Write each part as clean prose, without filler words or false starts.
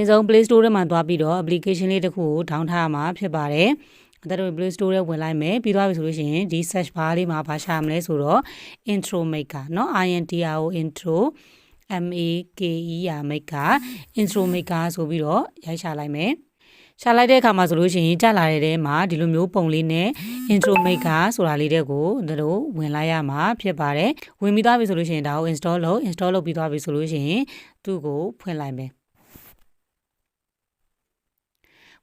ရင်ဆုံး Play Store ထဲမှာသွားပြီးတော့ application လေးတစ်ခုကို download ထားမှာဖြစ်ပါတယ်တို့ Play Store ထဲဝင်လိုက်မယ်ပြီးသွားပြီဆိုလို့ရှိရင်ဒီ search bar လေးမှာဘာရှာမလဲဆိုတော့ intro maker เนาะ intro intro maker maker intro maker ဆိုပြီးတော့ရိုက်ရှာလိုက်မယ်ရှာလိုက်တဲ့အခါမှာဆိုလို့ရှိရင်တက်လာတဲ့ထဲမှာဒီလိုမျိုးပုံလေးနဲ့ intro maker ဆိုတာလေးတဲ့ကိုတို့ဝင်လိုက်ရမှာဖြစ်ပါတယ်ဝင်ပြီးသွားပြီဆိုလို့ရှိရင်ဒါကို install လုပ်ပြီးသွားပြီဆိုလို့ရှိရင်သူ့ကိုဖွင့်လိုက်မယ်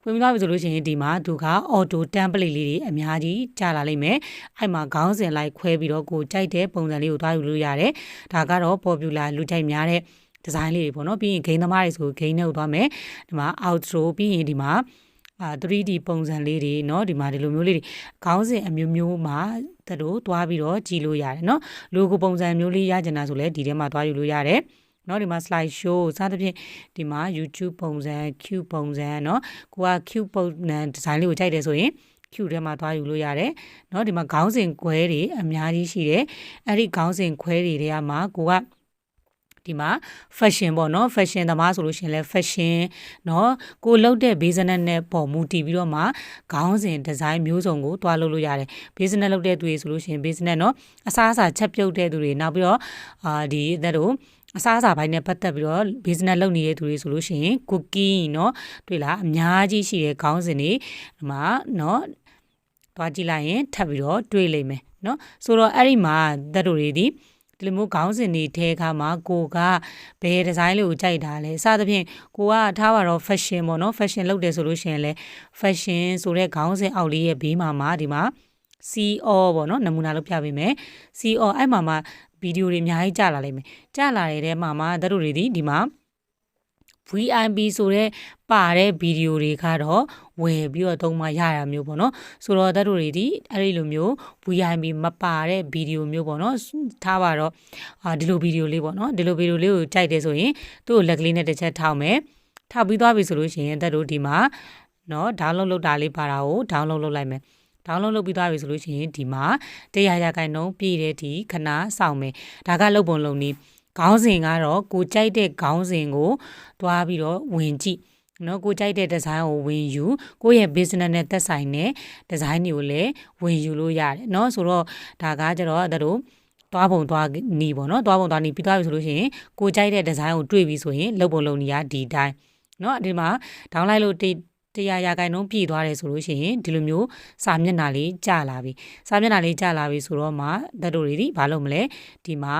ဖွင့်ပြီးသွားပြီဆိုလို့ရှိရင်ဒီမှာသူက auto template လေးတွေအများကြီးကြာလာလိမ့်မယ်အဲ့မှာခေါင်းစဉ်လိုက်ခွဲပြီးတော့ကိုကြိုက်တဲ့ပုံစံလေးကိုသွားယူလို့ရတယ်ဒါကတော့ popular လူကြိုက်များတဲ့ဒီဇိုင်းလေးတွေပေါ့နော်ပြီးရင် game သမားတွေဆို game နဲ့ကိုသွားမယ်ဒီမှာ outro ပြီးရင်ဒီမှာ3D ပုံစံလေးတွေเนาะဒီမှာဒီလိုမျိုးလေးတွေခေါင်းစဉ်အမျိုးမျိုးမှာတို့သွားပြီးတော့ကြည့်လို့ရတယ်เนาะ logo ပုံစံမျိုးလေးရချင်တာဆိုလဲဒီထဲမှာသွားယူလို့ရတယ်เนาะဒီမှာ slide show စသဖြင့်ဒီမှာ YouTube ပုံစံ Q ပုံစံเนาะကိုက Q ပုံစံဒီဇိုင်းလေးကိုကြိုက်တယ်ဆိုရင် Q ထဲမှာသွားယူလို့ရတယ်เนาะဒီမှာခေါင်းစဉ်ခွဲတွေအများကြီးရှိတယ်အဲ့ဒီခေါင်းစဉ်ခွဲတွေထဲမှာကိုကဒီမှာ fashion ပေါ့နော် fashion သမားဆိုလို့ရှိရင်လည်း fashion เนาะကိုလောက်တဲ့ business နဲ့ပေါ်မူတည်ပြီးတော့မှခေါင်းစဉ် design မျိုးစုံကိုတွားလုပ်လို့ရတယ် business လုပ်တဲ့သူတွေဆိုလို့ရှိရင် business เนาะအစားအစာချက်ပြုတ်တဲ့သူတွေနောက်ပြီးတော့ဒီတို့အစားအစာပိုင်းနဲ့ပတ်သက်ပြီးတော့ business လုပ်နေတဲ့သူတွေဆိုလို့ရှိရင် cooking เนาะတွေ့လားအများကြီးရှိတဲ့ခေါင်းစဉ်တွေဒီမှာเนาะတွားကြည့်လိုက်ရင်ထပ်ပြီးတော့တွေ့လိမ့်မယ်เนาะဆိုတော့အဲ့ဒီမှာတို့တွေဒီလိုမျိုးခေါင်းစဉ်တွေထဲခါမှာကိုကဘယ်ဒီဇိုင်းလေးကိုကြိုက်တာလဲစသဖြင့်ကိုကထားပါတော့ fashion ပေါ့နော် fashion လုပ်တယ်ဆိုလို့ရှိရင်လဲ fashion ဆိုတဲ့ခေါင်းစဉ်အောက်လေးရဲ့ဘေးမှာဒီမှာ CO ပေါ့နော်နမူနာလုပ်ပြပေးမယ် CO အဲ့မှာဗီဒီယိုတွေအများကြီးကြာလာလိမ့်မယ်ကြာလာတဲ့ထဲမှာတို့တွေဒီမှာVIP ဆိုတဲ့ပါတဲ့ဗီဒီယိုတွေကတော့ဝယ်ပြီးတော့သုံးမှရတာမျိုးပေါ့နော်ဆိုတော့တို့တွေဒီအဲ့ဒီလိုမျိုး VIP မပါတဲ့ဗီဒီယိုမျိုးပေါ့နော်ထားပါတော့ဒီလိုဗီဒီယိုလေးပေါ့နော်ဒီလိုဗီဒီယိုလေးကိုကြိုက်တယ်ဆိုရင်သူ့ကိုလက်ကလေးနဲ့တစ်ချက်ထောက်မယ်ထောက်ပြီးသွားပြီဆိုလို့ရှိရင်တို့ဒီမှာနော် download လုပ်တာလေးပါတာကို download လုပ်လိုက်မယ်download လုပ်ပြီးသွားပြီဆိုလို့ရှိရင်ဒီမှာ100%ပြည့်တဲ့ဒီခဏစောင့်မယ်ဒါကလုပ်ပုံလုံးနည်းခေါင်းစဉ်ကတော့ကိုကြိုက်တဲ့ခေါင်းစဉ်ကိုတွားပြီးတော့ဝင်ကြည့်နော်ကိုကြိုက်တဲ့ဒီဇိုင်းကိုဝင်ယူကိုရဲ့ business နဲ့သက်ဆိုင်တဲ့ဒီဇိုင်းတွေကိုလည်းဝင်ယူလို့ရတယ်เนาะဆိုတော့ဒါကကျတော့တို့တွားပုံတွားနီးပေါ့နော်တွားပုံတွားနီးပြီးသွားပြီဆိုလို့ရှိရင်ကိုကြိုက်တဲ့ဒီဇိုင်းကိုတွေ့ပြီဆိုရင်လုပ်ပုံလုပ်နီးရဒီတိုင်းเนาะဒီမှာ download လို့100%ပြည့်သွားတယ်ဆိုလို့ရှိရင်ဒီလိုမျိုးစာမျက်နှာလေးကျလာပြီစာမျက်နှာလေးကျလာပြီဆိုတော့မှတို့တွေဒီဘာလုပ်မလဲဒီမှာ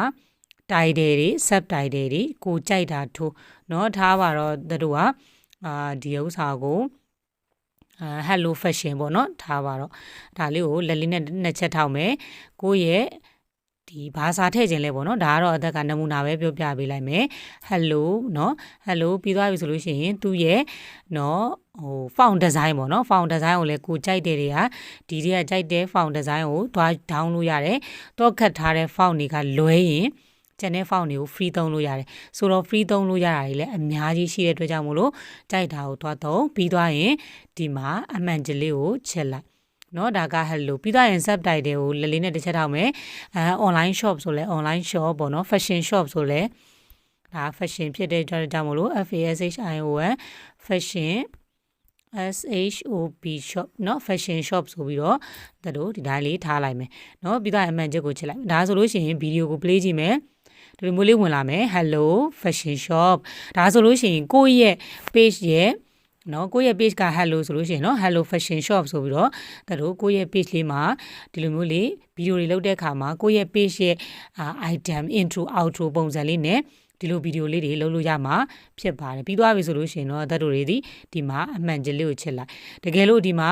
title တွေ subtitle တွေကိုကြိုက်တာထိုးเนาะထားပါတော့တို့ကဒီဥစ္စာကိုhello fashion ပေါ့เนาะထားပါတော့ဒါလေးကိုလက်လေးနဲ့နှစ်ချက်ထောက်မယ်ကိုရဲ့ဒီဘာစာထည့်ခြင်းလဲပေါ့เนาะဒါကတော့အသက်ကနမူနာပဲပြောပြပေးလိုက်မယ် hello เนาะ hello ပြီးသွားပြီဆိုလို့ရှိရင်သူ့ရဲ့เนาะfont design ပေါ့เนาะ font design ကိုလည်းကိုကြိုက်တဲ့တွေကဒီတွေကကြိုက်တဲ့ font design ကိုတွား down လို့ရတယ်တော့ခတ်ထားတဲ့ font တွေကလွဲရင်ကျန်တဲ့ font တွေကို free သုံးလို့ရတယ်ဆိုတော့ free သုံးလို့ရတာတွေလည်းအများကြီးရှိတဲ့အတွက်ကြောင့်မို့လို့ကြိုက်တာကိုသွားသုံးပြီးသွားရင်ဒီမှာအမှန်ကြီးလေးကိုချက်လိုက်เนาะဒါက hello ပြီးသွားရင် subtitle ကိုလက်လေးနဲ့တစ်ချက်ထောက်မယ်online shop ဆိုလဲ online shop ပေါ့เนาะ fashion shop ဆိုလဲဒါ fashion ဖြစ်တဲ့အတွက်ကြောင့်မို့လို့ fashion fashion shop เนาะ fashion shop ဆိုပြီးတော့တို့ဒီတိုင်းလေးထားလိုက်မယ်เนาะပြီးတော့အမှန်ချက်ကိုချက်လိုက်ဒါဆိုလို့ရှိရင်ဗီဒီယိုကို play ကြည့်မယ်ဒီလိုမျိုးလေးဝင်လာမယ် hello fashion shop ဒါဆိုလို့ရှိရင်ကိုယ့်ရဲ့ page ရဲ့เนาะကိုယ့်ရဲ့ page က hello ဆိုလို့ရှိရင်เนาะ hello fashion shop ဆိုပြီးတော့တို့ကိုယ့်ရဲ့ page လေးမှာဒီလိုမျိုးလေးဗီဒီယိုတွေလုပ်တဲ့အခါမှာကိုယ့်ရဲ့ page ရဲ့ item intro outro ပုံစံလေးနဲ့ဒီလိုဗီဒီယိုလေးတွေလုပ်လို့ရမှာဖြစ်ပါတယ်ပြီးသွားပြီဆိုလို့ရှိရင်တော့တို့တွေဒီမှာအမှန်ကြီးလေးကိုချက်လိုက်တကယ်လို့ဒီမှာ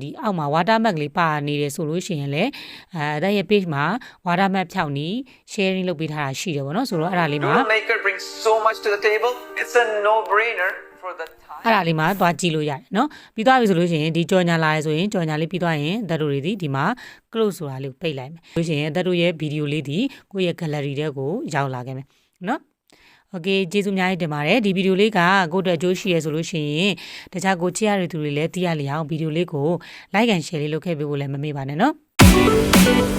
ဒီအောက်မှာ watermark လေးပါနေတယ်ဆိုလို့ရှိရင်လည်းအဲ့ရဲ့ page မှာ watermark ဖြောက်နီး sharing လုပ်ပေးထားတာရှိတယ်ဗောနော်ဆိုတော့အဲ့ဒါလေးမှာ Maker brings so much to the table. It's a no-brainer for the time. အဲ့ဒါလေးမှာသွားကြည့်လို့ရတယ်နော်ပြီးသွားပြီဆိုလို့ရှိရင်ဒီကြော်ညာလာရဆိုရင်ကြော်ညာလေးပြီးသွားရင်တို့တွေဒီမှာ close ဆိုတာလေးကိုပိတ်လိုက်မယ်လို့ရှိရင်တို့ရဲ့ဗီဒီယိုလေးဒီကိုယ့်ရဲ့ gallery ထဲကိုရောက်လာခဲ့မယ်နော်โอเคကျေးဇူးအများကြီးတင်ပါတယ်ဒီဗီဒီယိုလေးကကိုယ့်အတွက်အကျိုးရှိရဆိုလို့ရှိရင်တခြားကိုချစ်ရတဲ့သူတွေလည်းသိရလေအောင်ဗီဒီယိုလေးကို like and share လေးလုပ်ခဲ့ပေးဖို့လည်းမမေ့ပါနဲ့နော်